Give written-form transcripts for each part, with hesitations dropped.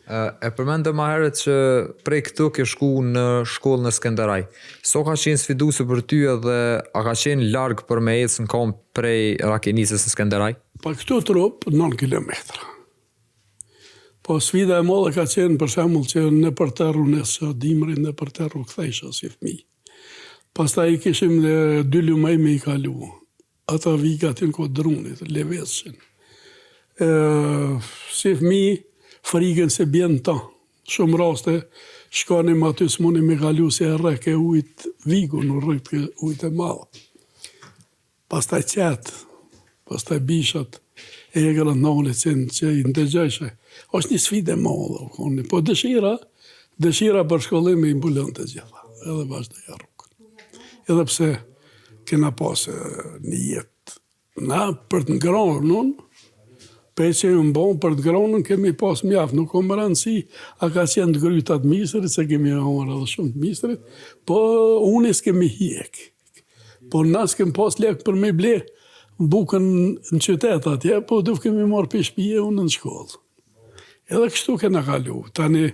E përmendë më herët që prej këtu ke shku në shkollë në Skenderaj. So ka qenë sfiduese për ty edhe a ka qenë larg për me ecë në kom prej Rakenicës në Skenderaj? Pa këtu trup 9 kilometra. Po sfida e madhe ka qenë për shembull që në përterru nësë dimrin në përterru kthejshë si fëmijë. Pastaj i kishim 2 lumej me i kalu. Ata vikat në kodë drunit, levesën. Si fëmijë, frikën se bjenë ta. Shumë raste, shkanim aty s'moni me kalu se e rreke ujtë vigu në rrëke ujtë e madhë. Pastaj qetë, pastaj bishat, e grënë nënit që i ndëgjëshe. Është një sfide madhe, po dëshira për shkollim i mbulon të gjitha, edhe vazhdoja rrugën. Edhe pse kena pasë një jetë. Na, për të ngronën, pe që ju mbonë për të ngronën, kemi pas mjaftë. Nuk o më rëndësi, a ka qenë të grytat misrit, se kemi amër edhe shumë të misrit, po unë s'kemi hjek. Po na s'kem pas lek për me ble bukën në qytet atje, po du kemi marrë për shpije unë në shkollë. Edhe kështu kena kalu. Tani,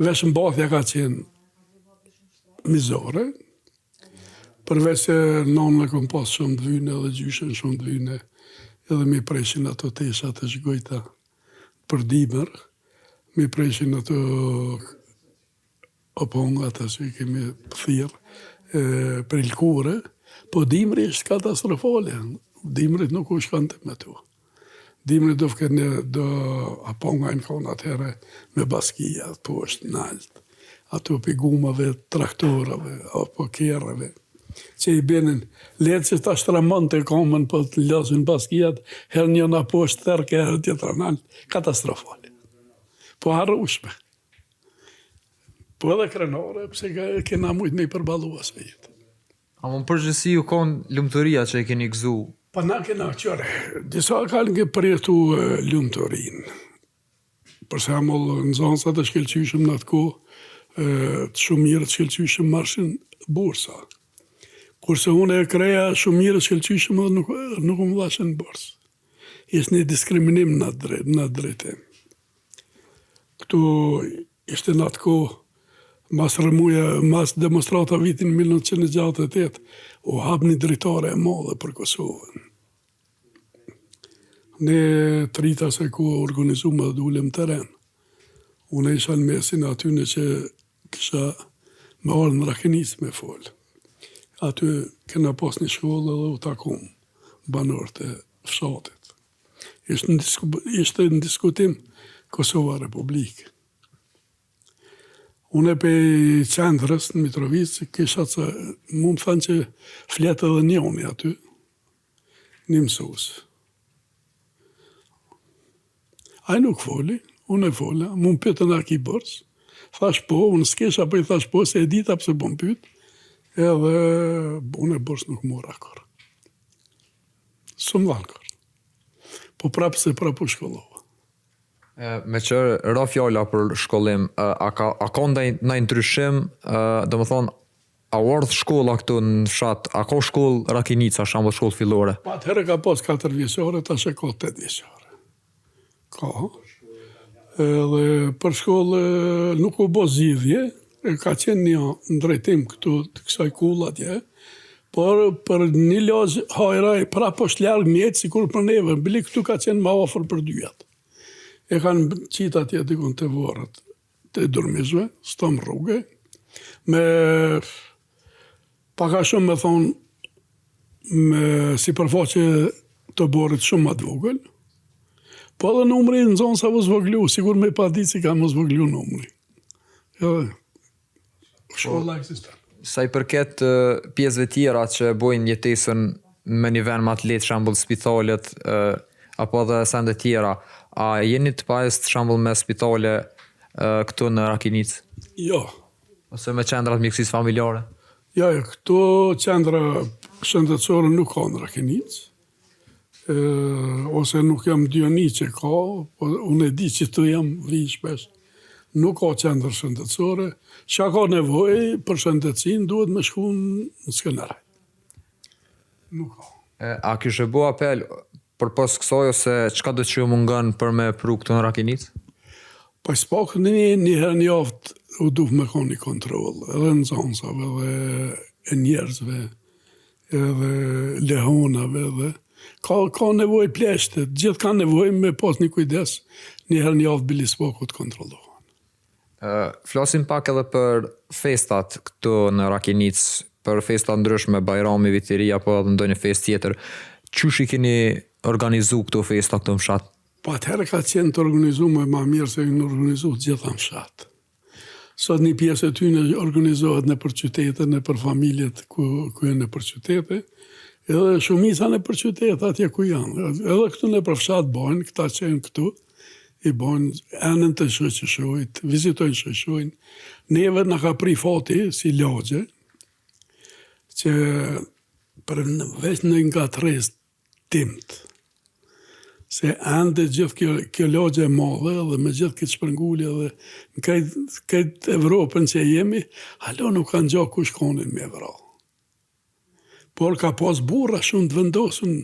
vesh mbathja ka qenë mizore, përveç se nënë e kom pas shumë të vyne edhe gjyshen shumë të vyne, edhe mi preshin ato teshat e shgojta për dimër, mi preshin ato opongat që kemi thirë për ilkure, po dimri është katastrofale. Dimrit nuk u shkante me tu. Dimri do aponga në konë atëhere me baskia, po është nalt. Ato për gumave, traktorave, apo kerave, që i benin letë që ta shtramon të komën po të lasin baskijat, herë një në poshtë tërke, herë tjetër nalt, katastrofale. Po harrushme. Po edhe krenore, pse kena mujtë me i përbalua se jetë. A më përgjësi ju konë lumëtëria që e keni gëzu? Pa na kena qëre, disa kanë ke përjetu lumëtërin. Për shembull, në zonësat e shkelqyshëm në atë kohë, të shumë mirë të shkelqyshëm marshin bursa. Kurse unë e kreja shumë mirë të shkelqyshëm edhe nuk më dhashen bursë. Ishtë një diskriminim në drejtim. Këtu ishte në atë kohë, mas demonstrata vitin 1968, u hap një dritare e madhe për Kosovën. Ne trita se ku organizume dhe dulem teren. Unë isha në mesin atyne që kisha me orë në Rakenicë me folë. Aty kena pas një shkollë dhe u takum banorët e fshatit. Ishte në diskutim Kosova Republikë. Unë e pe qendrës në Mitrovicë, kisha që mu më thanë që fletë edhe njoni aty, një mësus. Ajë nuk foli, unë e fola, mu më pëtën a ki bërës, thash po, unë s'kesha për i thash po, se e dita pëse po më pytë, edhe unë e bërës nuk mora kërë. Së më dhanë kërë. Po prapë se prapë u shkollova. Me që rra fjalla për shkollim, a ka ndaj ndryshim, dhe më thonë, a ardhë shkolla këtu në fshat, a ka shkollë Rakenica, shambull shkollë fillore? Pa atëherë ka pas 4 vjeqare, tash e ka 8 vjeqare. Ka. Edhe për shkollë nuk u bo zgjidhje, ka qenë një ndrejtim këtu të kësaj kullatje, por për një lagë hajraj prapë është largë mjetë, si kur për neve, bili këtu ka qenë ma ofër për 2 jatë. E kanë qitë atje dikun të vorët të durmizve, stëm rrugë, me paka shumë me thonë, me si përfaqe të borit shumë ma dvogël, po edhe numri në zonë sa më zvoglu, sigur me pa ditë si ka më zvoglu numri. Shkolla eksistan. Sa i përket pjesëve tjera që bojnë jetesën me një vend më të lehtë, shembull spitalet, apo edhe sende tjera, a jeni të pajist shembull me spitale këtu në Rakenicë? Jo. Ose me qendrat mjekësisë familjare? Ja, këtu qendra shëndetësore nuk ka në Rakenicë, ose nuk jam dyoni që ka, po unë e di që tu jam vi shpesh. Nuk ka qendrë shëndetësore, që ka nevojë për shëndetësin, duhet me shku në Skenderaj. Nuk ka. A kështë bo apel për pas kësaj ose çka do të që mungën për me pru këtu në Rakenicë? Pas pak një herë një javë u duh me ka një kontrol, edhe në zansave, edhe e njerëzve, edhe lehonave, edhe ka nevoj pleshtet, gjithë ka nevoj me pas një kujdes, një herë një javë bilis pak të kontrolohen. Flasim pak edhe për festat këtu në Rakenic, për festa ndryshme, Bajrami, Viteria, apo edhe ndonjë festë tjetër. Qysh i keni organizu këto festa këtu në fshat? Po atëherë ka qenë të organizuar ma mirë se në organizu gjitha në fshat. Sot një pjesë e tyne organizohet në për qytete, në për familjet ku e në për qytete, edhe shumica në për qytete atje ku janë. Edhe këtu në për fshat bojnë, këta qenë këtu, i bojnë enën të shëqëshojt, vizitojnë shëqëshojnë. Neve në ka pri fati si lagje, që për veç në nga tres timt, se ende gjithë kjo lagje e madhe dhe me gjithë këtë shpërngulje dhe në këtë Evropën që jemi, halo nuk kanë gjo kush konin me vra. Por ka pas burra shumë të vendosën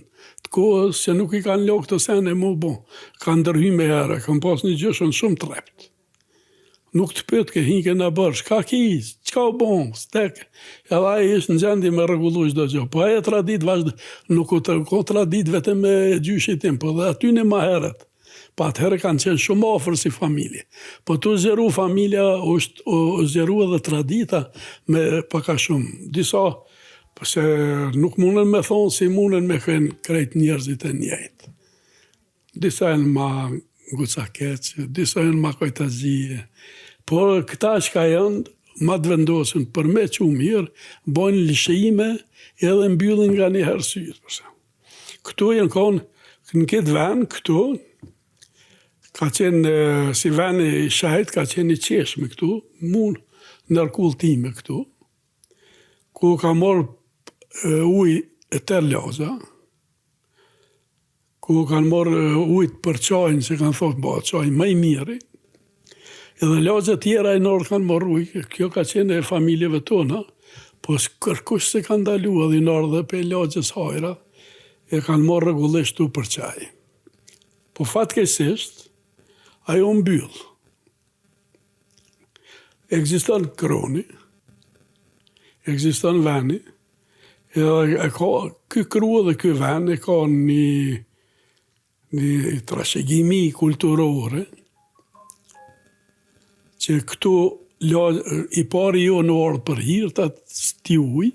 të kohës që nuk i kanë lok të sene mu bo. Kanë ndërhy me herë, kanë pas një gjëshën shumë të rept. Nuk të pëtë ke hinke në bërë, shka ki, qka u bon, stek. Edhe aje ishtë në gjendi me regullu çdo gjë. Po aje tradit vazhdo, nuk ka tradit vetëm me gjyshit tim, po dhe aty në ma herët. Pa atëherë kanë qenë shumë ofër si familje. Po të zgjeru familja, është zgjeru edhe tradita me paka shumë. Disa, përse nuk mundën me thonë si mundën me krejt njerëzit e njejtë. Disa e në ma guca keqë, disa e në ma kojtazije. Por këta që ka janë, ma të vendosën për me që mirë, bojnë lishime edhe mbyllin nga një herësyrë. Këtu janë konë, në këtë ven, këtu, ka qenë si ven i shajt, ka qenë i qeshme këtu, mund nërkulltime këtu, ku ka morë uj e tërë laza, ku kanë morë ujtë për qajnë, që kanë thotë ba qajnë më i miri, edhe lazët tjera e nërë kanë morë ujtë, kjo ka qenë e familjeve tona, po kërkush se kanë dalu edhe i nërë dhe pe lazës hajra, e kanë morë regullisht tu për qaj. Po fatkesisht, ajo mbyllë. Ekziston kroni, ekziston veni, edhe ky kru dhe ky ven e ka një trashëgimi kulturore, që këtu i pari jo në orë për hirtat sti uj,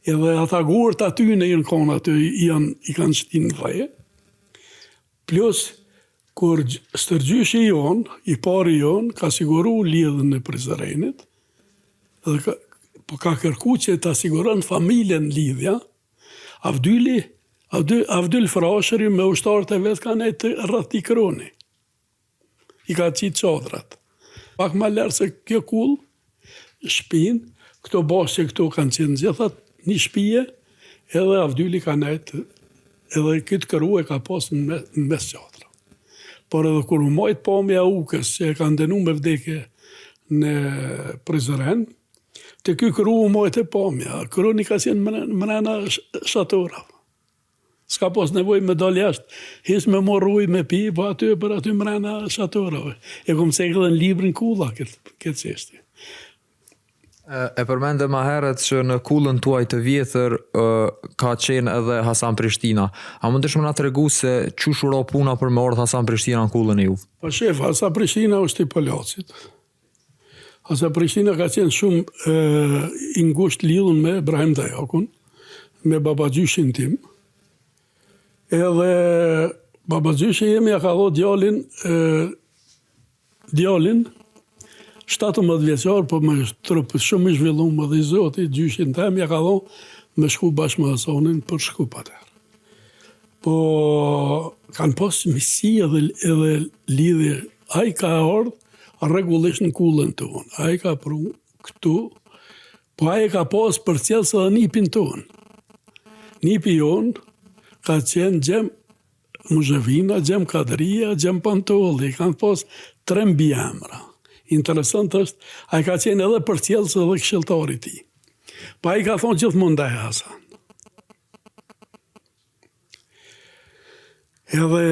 edhe ata gurët aty në jenë konë aty i kanë shtinë dhe, plus kur stërgjyshi jonë, i pari jonë, ka siguru lidhën në prizrenit, edhe po ka kërku që të asiguron familjen lidhja, Avdyl Frashëri me ushtarët e vetë ka nejtë rrët i kroni. I ka qitë qadrat. Pak ma lërë se kjo kull, shpin, këto basë që këto kanë qenë gjithat një shpije, edhe Avdyli ka nejtë, edhe këtë kërru e ka pasë në mes qadra. Por edhe kur u majtë pamja ukës që e ka ndenu me vdekje në prizren, të kjo kërru u majtë e pamja. Kërru një ka qenë mrena shatora. Ska pas nevoj me dal jashtë, hes me morë ujë me pi, po aty për aty mrena shatorave. E kom sekë dhe në librin kulla këtë qeshti. E përmende ma heret që në kullën tuaj të vjetër ka qenë edhe Hasan Prishtina. A mund të shumë nga të regu se që shuro puna për me orët Hasan Prishtina në kullën e ju? Po shef, Hasan Prishtina është i Palacit. Hasan Prishtina ka qenë shumë i ngusht lidhën me Ibrahim Dajakun, me babagjyshin tim. Edhe babagjyshi jemi ja ka dho djalin 17 vjeqar, po me trupë shumë i zhvillum më dhe i zoti, gjyshin tem ja ka dho me shku bashkë me Hasanin për shku pater. Po kanë pas misi edhe lidhje, a i ka ardhë regullisht në kullën tonë, a i ka pru këtu, po a i ka pas për cjellës edhe nipin tonë. Nipi jonë ka qenë Gjem Muzhevina, Gjem Kadria, Gjem Pantolli, kanë pas 3 mbiemra. Interesant është, a i ka qenë edhe për cjellës edhe këshilltari ti. Pa i ka thonë gjithë mundaj Hasan. Edhe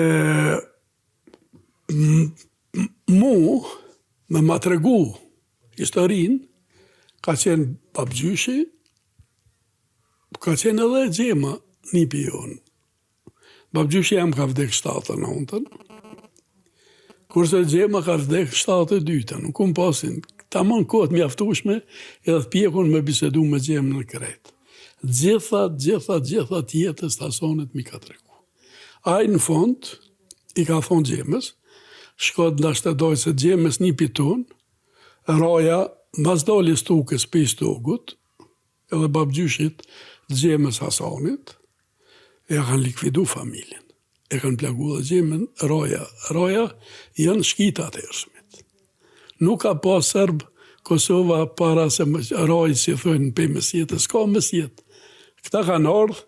mu me ma të regu historin, ka qenë babgjyshi, ka qenë edhe Gjema nipi jonë. Babgjyshi jam ka vdek 79-ën, kurse Gjema ka vdek 72-ën. Nuk unë pasin, tamam kohët mjaftueshme edhe të pjekun me bisedu me Gjemën në Kretë. Gjitha tjetës të asonet mi ka të regu. Ai në fond, i ka thonë Gjemës, shkot në ashtëdoj se Gjemës një piton, roja, mas doli stukës për stokut, edhe babgjyshit Gjemës Hasanit, e kanë likvidu familjen. E kanë plagu dhe Gjemën roja. Roja janë shkitat e ershmit. Nuk ka pas Serb Kosova para se rojë si thënë për mësjetë, s'ka mësjetë. Këta kanë ardhë,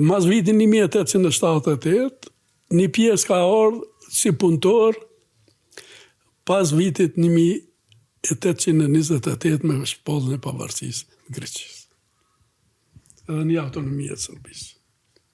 mas vitin 1878, një pjesë ka ardhë si punëtor, pas vitit 1828 me shpollën e pavarësisë në Greqisë. Edhe një autonomia e Serbisë.